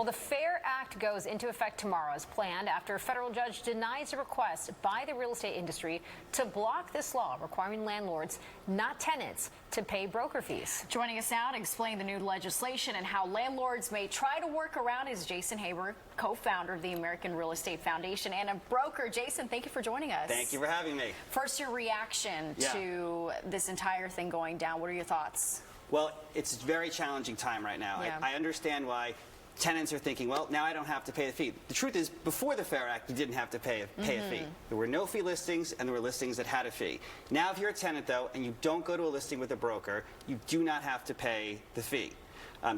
Well, the FAIR Act goes into effect tomorrow as planned after a federal judge denies a request by the real estate industry to block this law requiring landlords, not tenants, to pay broker fees. Joining us now to explain the new legislation and how landlords may try to work around is Jason Haber, co-founder of the American Real Estate Foundation and a broker. Jason, thank you for joining us. Thank you for having me. First, your reaction to this entire thing going down. What are your thoughts? Well, it's a very challenging time right now. Yeah. I understand why tenants are thinking, well, now I don't have to pay the fee. The truth is, before the FAIR Act, you didn't have to pay a fee. There were no fee listings, and there were listings that had a fee. Now, if you're a tenant, though, and you don't go to a listing with a broker, you do not have to pay the fee.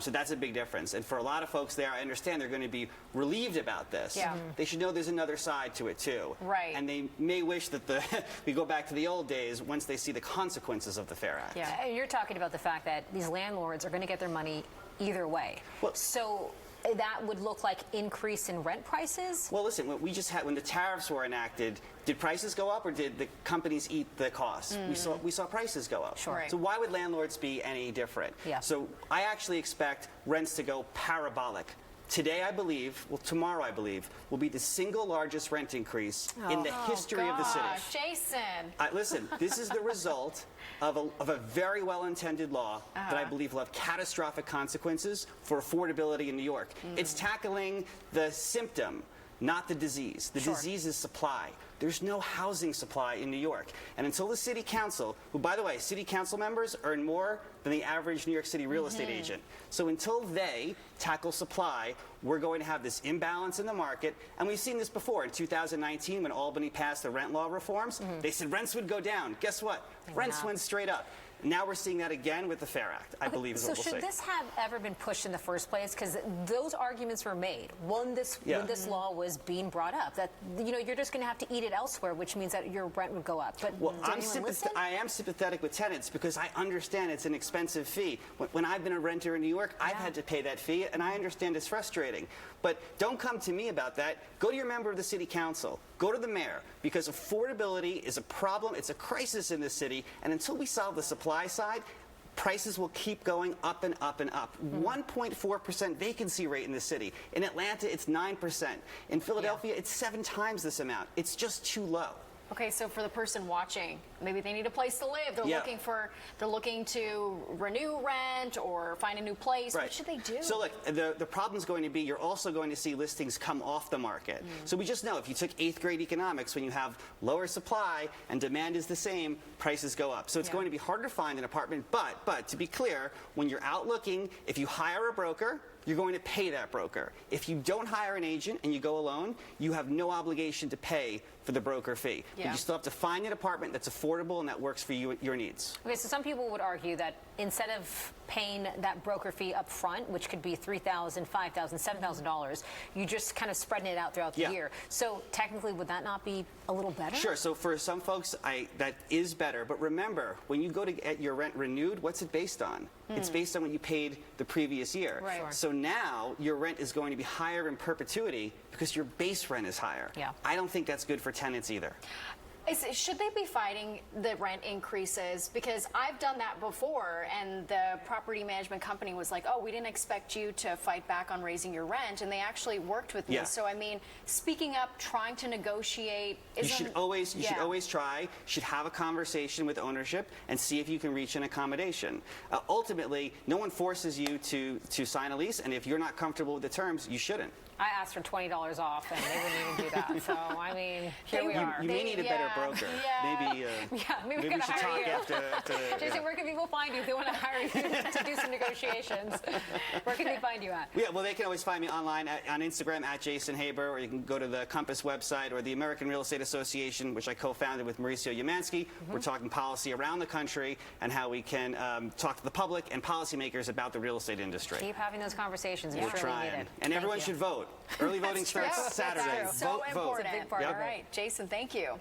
So that's a big difference. And for a lot of folks there, I understand they're going to be relieved about this. Yeah. They should know there's another side to it, too. Right. And they may wish that we go back to the old days once they see the consequences of the FAIR Act. Yeah, and you're talking about the fact that these landlords are going to get their money either way. Well, so that would look like increase in rent prices? Well, listen, when the tariffs were enacted, did prices go up or did the companies eat the costs? We saw prices go up. Sure. So why would landlords be any different? Yeah. So I actually expect rents to go parabolic. Today, I believe, well, tomorrow, I believe, will be the single largest rent increase in the history of the city. Jason. Listen, this is the result of a very well-intended law that I believe will have catastrophic consequences for affordability in New York. It's tackling the symptom, not the disease. The disease is supply. There's no housing supply in New York. And until the city council, who, by the way, city council members earn more than the average New York City real estate agent. So until they tackle supply, we're going to have this imbalance in the market. And we've seen this before. In 2019, when Albany passed the rent law reforms, they said rents would go down. Guess what? Rents went straight up. Now we're seeing that again with the FAIR Act, I believe is what we'll see. So should this have ever been pushed in the first place? Because those arguments were made when this law was being brought up. That you're just going to have to eat it elsewhere, which means that your rent would go up. But well, I am sympathetic with tenants because I understand it's an expensive fee. When I've been a renter in New York, I've had to pay that fee, and I understand it's frustrating. But don't come to me about that. Go to your member of the city council. Go to the mayor, because affordability is a problem. It's a crisis in this city, and until we solve the supply side, prices will keep going up and up and up. 1.4% vacancy rate in the city. In Atlanta, it's 9%. In Philadelphia, it's 7 times this amount. It's just too low. Okay, so for the person watching, maybe they need a place to live. They're looking to renew rent or find a new place. Right. What should they do? So look, the problem's going to be you're also going to see listings come off the market. So we just know if you took 8th grade economics, when you have lower supply and demand is the same, prices go up. So it's going to be harder to find an apartment. But to be clear, when you're out looking, if you hire a broker, you're going to pay that broker. If you don't hire an agent and you go alone, you have no obligation to pay for the broker fee. But you still have to find an apartment that's affordable and that works for you, your needs. Okay, so some people would argue that instead of paying that broker fee up front, which could be $3,000, $5,000, $7,000, you just kind of spreading it out throughout the year. So technically, would that not be a little better? Sure. So for some folks, that is better. But remember, when you go to get your rent renewed, what's it based on? It's based on what you paid the previous year. Right. So now your rent is going to be higher in perpetuity because your base rent is higher. Yeah. I don't think that's good for tenants either. Should they be fighting the rent increases? Because I've done that before, and the property management company was like, oh, we didn't expect you to fight back on raising your rent, and they actually worked with me. So, I mean, speaking up, trying to negotiate, you should always try, you should have a conversation with ownership and see if you can reach an accommodation. Ultimately, no one forces you to sign a lease, and if you're not comfortable with the terms, you shouldn't. I asked for $20 off, and they wouldn't even do that. So, I mean, here we are. You may need a better broker. Maybe we should talk after Jason, where can people find you if they want to hire you to do some negotiations? Where can they find you at? Yeah, well, they can always find me online on Instagram at Jason Haber, or you can go to the Compass website or the American Real Estate Association, which I co-founded with Mauricio Umansky. We're talking policy around the country and how we can talk to the public and policymakers about the real estate industry. Keep having those conversations. We're trying. And everyone should vote. Early voting starts Saturday. So important. Big part. All right, Jason, thank you.